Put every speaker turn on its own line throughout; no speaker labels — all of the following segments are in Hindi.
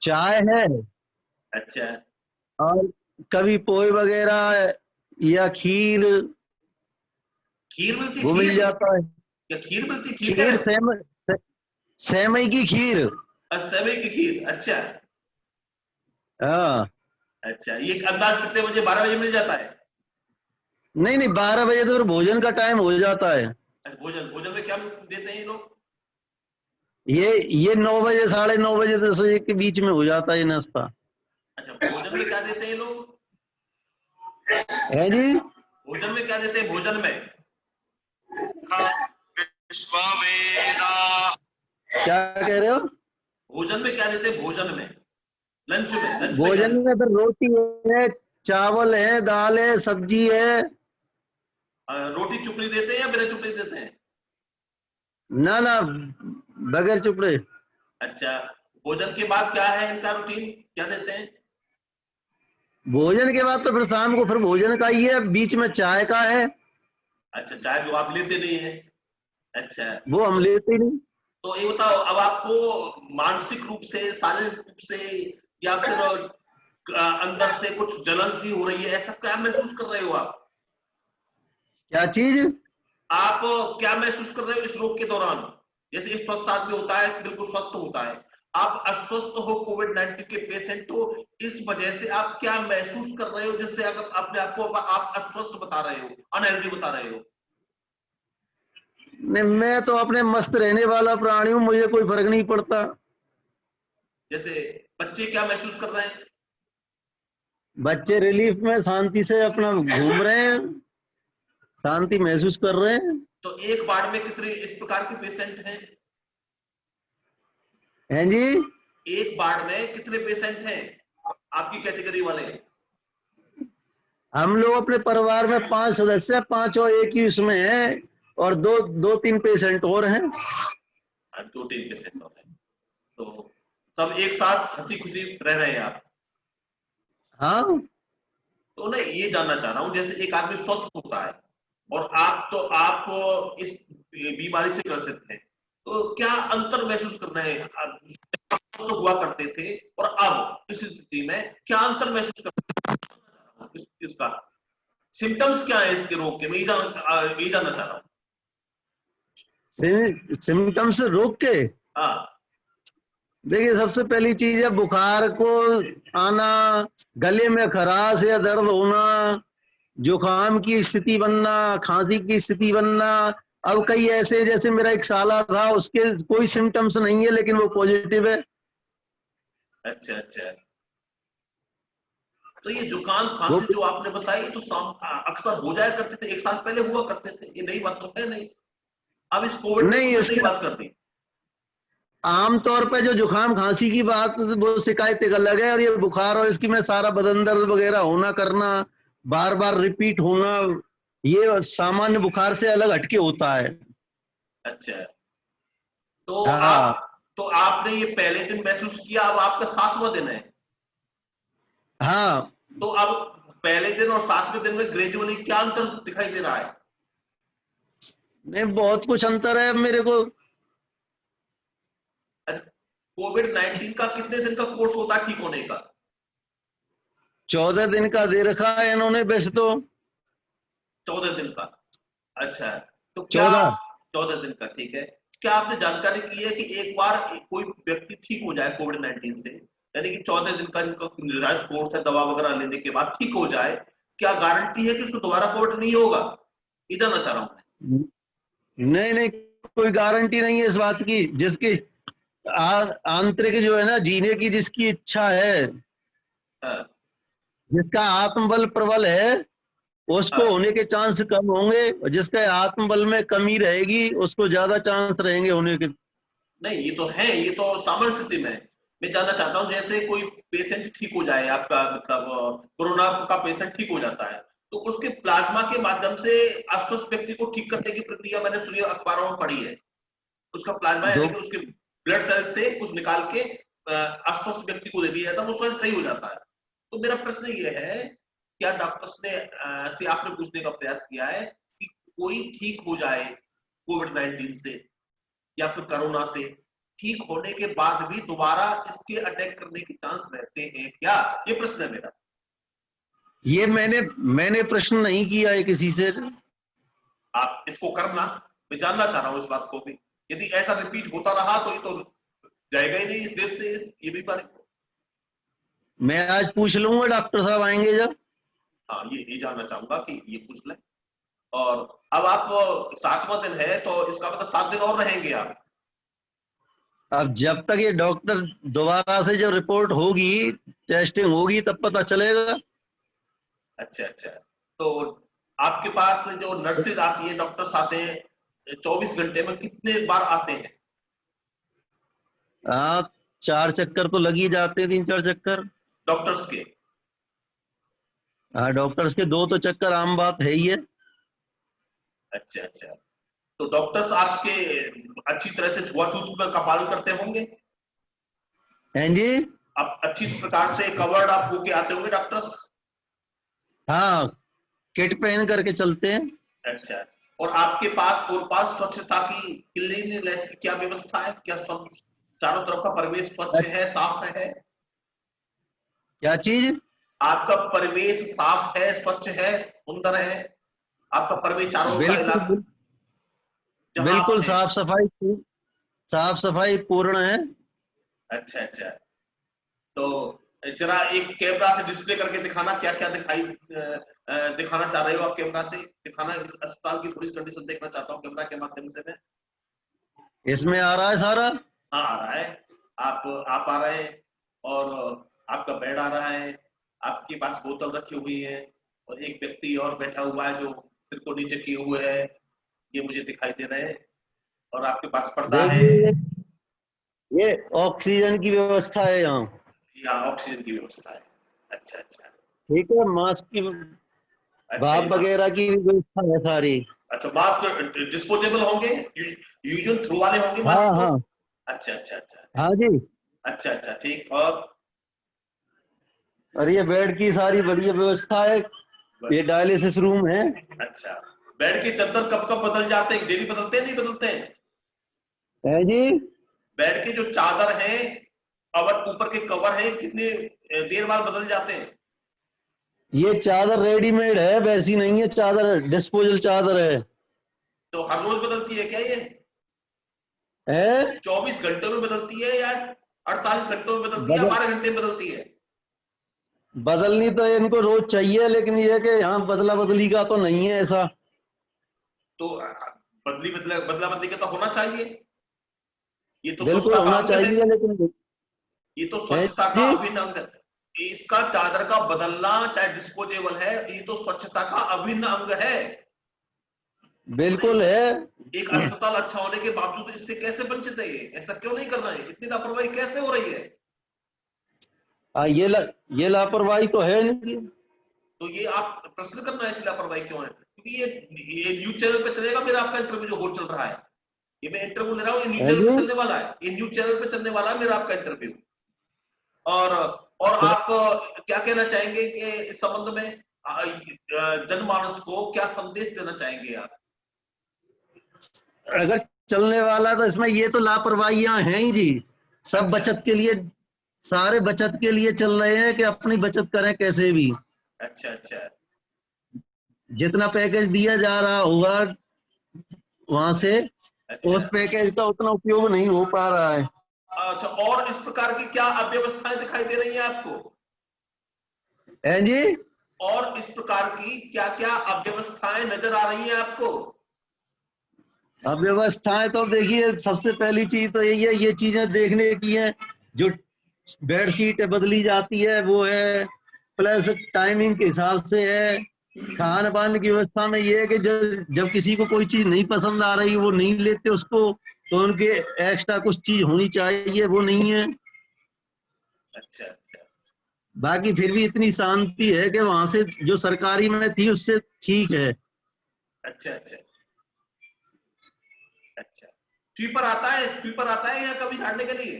चाय है,
अच्छा,
और कभी पोहे वगैरह या खीर,
खीर मिलती,
वो मिल
खीर
जाता है।
क्या खीर मिलती, खीर कह
खीर
रहे हो?
सेमई की खीर।
सेवई की खीर, अच्छा।
हाँ।
अच्छा, ये अंदाज कितने बजे, 12 बजे मिल जाता है?
नहीं नहीं, 12 बजे तो फिर भोजन का टाइम हो जाता है।
अच्छा, भोजन भोजन में क्या देते हैं ये लोग?
ये 9 बजे, 9:30, 10 बजे के बीच में हो जाता है ये नाश्ता।
अच्छा, भोजन में क्या देते हैं ये लोग?
है जी।
भोजन में क्या देते हैं, भोजन में?
क्या कह रहे हो?
भोजन में क्या देते हैं, भोजन में? लंच में क्या
भोजन
देते
में फिर रोटी है, चावल है, दाल है, सब्जी है।
हैं? रोटी चुपड़ी देते हैं या बिना चुपड़ी देते हैं?
ना ना, बगैर चुपड़े।
अच्छा, भोजन के बाद क्या है इनका रूटीन, क्या देते हैं?
भोजन के बाद तो फिर शाम को फिर भोजन का ही है, बीच में चाय का है।
अच्छा, चाय जो आप लेते नहीं है। अच्छा,
वो हम
तो
लेते नहीं।
तो ये बताओ, अब आपको मानसिक रूप से, शारीरिक रूप से, या फिर अंदर से कुछ जलन सी हो रही है, ऐसा क्या महसूस कर रहे हो आप?
क्या चीज?
आप क्या महसूस कर रहे हो इस रोग के दौरान? जैसे एक स्वस्थ आदमी होता है, बिल्कुल स्वस्थ होता है, आप अस्वस्थ हो, कोविड-19 के पेशेंट हो, इस वजह से आप क्या महसूस कर रहे हो, जिससे अगर अपने आप को आप अस्वस्थ बता रहे हो, अनहेल्दी बता रहे हो?
नहीं, मैं तो अपने मस्त रहने वाला प्राणी हूँ, मुझे कोई फर्क नहीं पड़ता।
जैसे बच्चे क्या महसूस कर रहे हैं?
बच्चे रिलीफ में शांति से अपना घूम रहे हैं, शांति महसूस कर रहे हैं।
तो एक वार्ड में कितने इस प्रकार के पेशेंट हैं?
हैं जी।
एक वार्ड में कितने पेशेंट हैं आपकी कैटेगरी वाले?
हम लोग अपने परिवार में 5 सदस्य हैं, पांचों एक ही उसमें हैं, और दो दो तीन पेशेंट और हैं।
2-3 पेशेंट और हैं, तो सब एक साथ हंसी खुशी रह रहे हैं आप?
हाँ।
तो मैं ये जानना चाह रहा हूँ, जैसे एक आदमी स्वस्थ होता है और आप इस बीमारी से ग्रसित हैं, तो क्या अंतर महसूस कर रहे हैं? आप स्वस्थ हुआ करते थे और अब इस स्थिति में क्या अंतर महसूस कर रहे हैं? इसका सिम्टम्स क्या है इसके रोग के, मैं ये जानना चाह रहा हूँ।
सिम्टम्स रोग के?
हाँ।
देखिए, सबसे पहली चीज है बुखार को आना, गले में खराश या दर्द होना, जुकाम की स्थिति बनना, खांसी की स्थिति बनना। अब कई ऐसे, जैसे मेरा एक साला था, उसके कोई सिम्टम्स नहीं है लेकिन वो पॉजिटिव है।
अच्छा, अच्छा। तो ये जुकाम
वो
खांसी जो आपने बताई, तो अक्सर हो जाया करते थे, एक साल पहले हुआ करते थे, ये नई बात तो है नहीं। अब इस कोविड में
नहीं,
कुछ नई
इसका
बात कर दी।
आमतौर पे जो जुकाम खांसी की बात, वो शिकायत एक अलग है, और ये बुखार और इसकी में सारा बदन दर्द वगैरह होना करना, बार बार रिपीट होना, ये सामान्य बुखार से अलग हटके होता है।
अच्छा, तो
हाँ।
आपने ये पहले दिन महसूस किया, अब आपका 7वां दिन है,
हाँ।
तो अब पहले दिन और 7वें दिन में ग्रेजुअली क्या अंतर दिखाई दे रहा है?
नहीं, बहुत कुछ अंतर है मेरे को।
अच्छा, कोविड-19 का कितने दिन का कोर्स होता है ठीक होने का?
14 दिन का दे रखा है इन्होंने वैसे तो।
14 दिन का। अच्छा, तो क्या
14।
14 दिन का, ठीक है। क्या आपने जानकारी की है कि एक बार कोई व्यक्ति ठीक हो जाए कोविड-19 से, यानी कि 14 दिन का जिनका निर्धारित कोर्स है, दवा वगैरह लेने के बाद ठीक हो जाए, क्या गारंटी है कि उसको दोबारा कोविड नहीं होगा? ये जानना चाह रहा हूं
नहीं नहीं, कोई गारंटी नहीं है इस बात की। जिसकी आंतरिक जो है ना, जीने की जिसकी इच्छा है,
मैं। हाँ,
जिसका आत्मबल प्रबल है, उसको
हाँ।
होने के चांस कम होंगे, और जिसके आत्मबल में कमी रहेगी उसको ज्यादा चांस रहेंगे होने के।
नहीं, ये तो है, ये तो सामान्य स्थिति में है। मैं जानना चाहता हूँ, जैसे कोई पेशेंट ठीक हो जाए आपका, मतलब कोरोना का पेशेंट ठीक हो जाता है, तो उसके प्लाज्मा के माध्यम से अस्वस्थ व्यक्ति को ठीक करने की प्रक्रिया मैंने सुनी, अखबारों में पढ़ी है। उसका प्लाज्मा यानी
दो।
कि उसके ब्लड सेल से कुछ निकाल के अस्वस्थ व्यक्ति को दे दिया जाता है, वो स्वयं सही हो जाता है। तो मेरा प्रश्न ये है, क्या डॉक्टर्स ने से आपने पूछने का प्रयास किया है कि कोई ठीक हो जाए कोविड-19 से या फिर कोरोना से, ठीक होने के बाद भी दोबारा इसके अटैक करने के चांस रहते हैं क्या? ये प्रश्न है मेरा।
ये मैंने प्रश्न नहीं किया है किसी से।
आप इसको करना, मैं जानना चाह रहा हूं इस बात को भी। यदि ऐसा रिपीट होता रहा तो ये तो जाएगा ही नहीं इस देश से ये बीमारी को।
मैं आज पूछ लूंगा, डॉक्टर साहब आएंगे जब।
हाँ, ये जानना चाहूंगा कि ये पूछ लें। और अब आप 7वां दिन है तो इसका मतलब 7 दिन और रहेंगे आप?
अब जब तक ये डॉक्टर दोबारा से जब रिपोर्ट होगी, टेस्टिंग होगी, तब पता चलेगा।
अच्छा अच्छा। तो आपके पास जो नर्सेज आती है, डॉक्टर्स आते हैं, 24 घंटे में कितने बार आते हैं?
हाँ, 4 चक्कर तो लग ही जाते हैं, 3-4 चक्कर।
डॉक्टर्स के?
हाँ, डॉक्टर्स के 2 तो चक्कर आम बात है ही है।
अच्छा अच्छा। तो डॉक्टर्स आपके अच्छी तरह से छुआछूत का पालन करते होंगे?
हैं जी?
आप अच्छी प्रकार से कवर्ड आप होके आते होंगे डॉक्टर्स?
हाँ, किट पहन करके चलते हैं।
अच्छा। और आपके पास और पास स्वच्छता की, क्लीनलीनेस की क्या व्यवस्था है? क्या चारों तरफ का परिवेश स्वच्छ है, साफ है?
क्या चीज?
आपका परिवेश साफ है, स्वच्छ है, सुंदर है? आपका परिवेश, चारों का इलाका
बिल्कुल,
जहां आप
बिल्कुल
हैं?
साफ सफाई पूर्ण है।
अच्छा अच्छा। तो जरा एक कैमरा से डिस्प्ले करके दिखाना, क्या क्या दिखाना चाह रहे हो आप? कैमरा से दिखाना, इस अस्पताल की थोड़ी कंडीशन देखना चाहता हूँ कैमरा के माध्यम से मैं।
इसमें आ रहा है सारा।
हाँ, आ रहा है। आप आ रहे हैं, और आपका बेड आ रहा है, आपके पास बोतल रखी हुई है, और एक व्यक्ति और बैठा हुआ है जो सिर को नीचे किए हुए है, ये मुझे दिखाई दे रहे हैं। और आपके पास पर्दा है।
देखिए, ये ऑक्सीजन की व्यवस्था है यहाँ।
यहाँ ऑक्सीजन की व्यवस्था है। अच्छा अच्छा।
ठीक है, मास्क की,
अच्छा,
भाप वगैरह की भी व्यवस्था है सारी।
अच्छा, मास्क डिस्पोजेबल होंगे? यूज एंड थ्रो वाले होंगे
हाँ
मास्क तो?
हाँ।
अच्छा अच्छा अच्छा।
हाँ जी।
अच्छा अच्छा, ठीक। और
और ये बेड की सारी बढ़िया व्यवस्था है। ये डायलिसिस रूम है।
अच्छा, बेड के चादर कब कब बदल जाते हैं? डेली बदलते हैं, नहीं बदलते हैं?
है जी?
बेड के जो चादर हैं, कवर, ऊपर के कवर हैं, कितने देर बाद बदल जाते हैं?
ये चादर रेडीमेड है, वैसी नहीं है चादर, डिस्पोजल चादर है।
तो हर रोज बदलती है क्या ये?
है?
24 घंटों में बदलती है, या 48 घंटों में बदलती है, या
बदल
12 घंटे में बदलती है?
बदलनी तो इनको रोज चाहिए, लेकिन ये कि यहाँ बदला बदली का तो नहीं है ऐसा।
तो बदला बदली का तो होना चाहिए। ये तो
बिल्कुल
स्वच्छता का
होना
अंग है।
चाहिए, लेकिन
ये तो
है
स्वच्छता का
जी।
अभिन्न अंग है। इसका चादर का बदलना चाहे डिस्पोजेबल है, ये तो स्वच्छता का अभिन्न अंग है। तो
बिल्कुल है।
एक अस्पताल अच्छा होने के बावजूद इससे कैसे वंचित है? ये ऐसा क्यों नहीं कर रहे हैं? इतनी लापरवाही कैसे हो रही है?
ये लापरवाही तो है नहीं।
तो ये आप प्रश्न करना है, ऐसी लापरवाही क्यों है? क्योंकि ये न्यूज चैनल पे चलेगा मेरा आपका इंटरव्यू जो हो चल रहा है। ये मैं इंटरव्यू ले रहा हूँ, ये न्यूज
है
चैनल
जी?
पे चलने वाला है, ये न्यूज चैनल पे चलने वाला है मेरा आपका इंटरव्यू। और
तो
आप क्या कहना चाहेंगे कि इस संबंध में जनमानस को क्या संदेश देना चाहेंगे आप?
अगर चलने वाला तो इसमें ये तो लापरवाहियां हैं ही जी। सब
अच्छा
बचत के लिए, सारे बचत के लिए चल रहे हैं कि अपनी बचत करें कैसे भी।
अच्छा अच्छा
जितना पैकेज दिया जा रहा होगा वहां से,
अच्छा
उस पैकेज का उतना उपयोग नहीं हो पा रहा है।
अच्छा। और इस प्रकार की क्या अव्यवस्थाएं दिखाई दे रही हैं आपको?
है जी?
और इस प्रकार की क्या क्या अव्यवस्थाएं नजर आ रही हैं आपको?
अब व्यवस्थाएं तो देखिए, सबसे पहली चीज तो यही है, ये चीजें देखने की है। जो बेडशीट बदली जाती है वो है, प्लस टाइमिंग के हिसाब से है। खान पान की व्यवस्था में ये है कि जब किसी को कोई चीज नहीं पसंद आ रही, वो नहीं लेते उसको, तो उनके एक्स्ट्रा कुछ चीज होनी चाहिए, वो नहीं है।
अच्छा अच्छा
बाकी फिर भी इतनी शांति है कि वहां से जो सरकारी में थी उससे ठीक है।
अच्छा अच्छा अच्छा। स्वीपर आता है? स्वीपर आता है यहाँ कभी झाड़ने के लिए?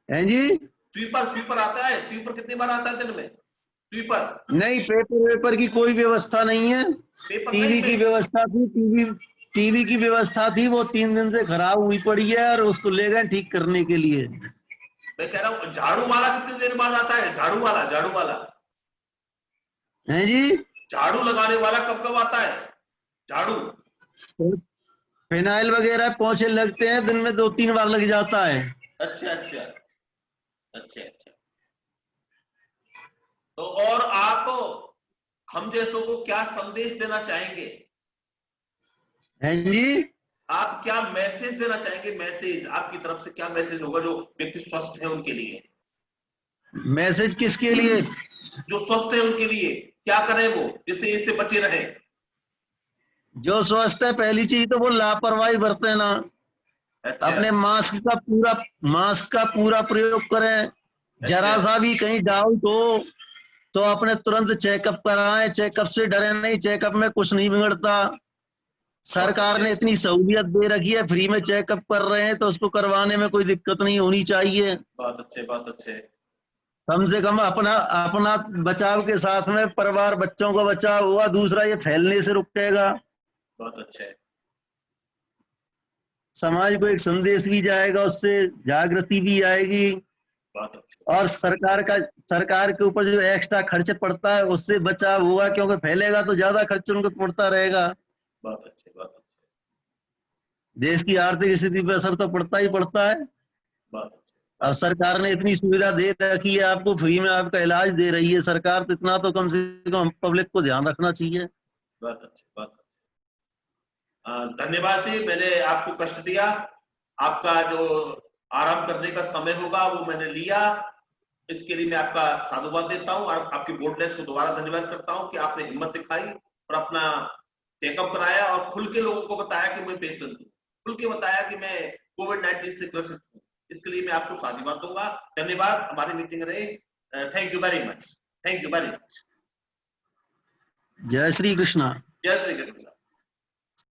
है जी?
स्वीपर स्वीपर आता है? स्वीपर कितनी बार आता है दिन में? स्वीपर?
नहीं, पेपर वेपर की कोई व्यवस्था नहीं है।
पेपर नहीं
टीवी
में?
की व्यवस्था थी, टीवी टीवी की व्यवस्था थी वो 3 दिन से खराब हुई पड़ी है और उसको ले गए ठीक करने के लिए।
मैं कह रहा हूँ झाड़ू वाला कितनी देर बाद आता है? झाड़ू वाला, झाड़ू वाला,
हैं जी?
झाड़ू लगाने वाला कब कब आता है? झाड़ू,
फिनाइल वगैरह पोंछे लगते हैं, दिन में 2-3 बार लग जाता है।
अच्छा अच्छा अच्छा अच्छा। तो और आप हम जैसों को क्या संदेश देना चाहेंगे?
हैं जी?
आप क्या मैसेज देना चाहेंगे? मैसेज आपकी तरफ से क्या मैसेज होगा जो व्यक्ति स्वस्थ है उनके लिए?
मैसेज किसके लिए?
जो स्वस्थ है उनके लिए क्या करें वो, जिससे इससे बचे रहे?
जो स्वस्थ है, पहली चीज तो वो लापरवाही बरते ना,
अच्छा
अपने मास्क का पूरा प्रयोग करें। जरा
अच्छा
सा भी कहीं डाउट हो तो अपने तुरंत चेकअप कराएं। चेकअप से डरे नहीं, चेकअप में कुछ नहीं बिगड़ता।
बहुत
सरकार
अच्छे
ने इतनी सहूलियत दे रखी है, फ्री में चेकअप कर रहे हैं, तो उसको करवाने में कोई दिक्कत नहीं होनी चाहिए।
बहुत अच्छे बहुत अच्छे।
कम से कम अपना अपना बचाव के साथ में परिवार बच्चों को बचाव हुआ, दूसरा ये फैलने से रुकेगा।
बहुत अच्छे।
समाज को एक संदेश भी जाएगा, उससे जागृति भी आएगी।
बहुत अच्छे।
और सरकार के ऊपर जो एक्स्ट्रा खर्च पड़ता है उससे बचाव हुआ, क्योंकि फैलेगा तो ज्यादा खर्च उनको पड़ता रहेगा।
बहुत अच्छे बहुत अच्छे।
देश की आर्थिक स्थिति पर असर तो पड़ता ही पड़ता है।
बहुत अच्छे
अब सरकार ने इतनी सुविधा दे रखी है, आपको फ्री में आपका इलाज दे रही है सरकार, तो इतना तो कम से कम पब्लिक को ध्यान रखना चाहिए।
बहुत अच्छे बहुत अच्छे। धन्यवाद जी, मैंने आपको कष्ट दिया। आपका जो आराम करने का समय होगा वो मैंने लिया, इसके लिए मैं आपका साधुवाद देता हूँ और आपकी बोर्डनेस को दोबारा धन्यवाद करता हूँ कि आपने हिम्मत दिखाई और अपना चेकअप कराया और खुल के लोगों को बताया कि मैं पेशेंट हूँ, खुल के बताया कि मैं कोविड-19 से ग्रसित हूँ। इसके लिए मैं आपको साधुवाद दूंगा। धन्यवाद, हमारी मीटिंग रही। Thank you very much, thank you very much.
जय श्री कृष्णा।
जय श्री कृष्ण।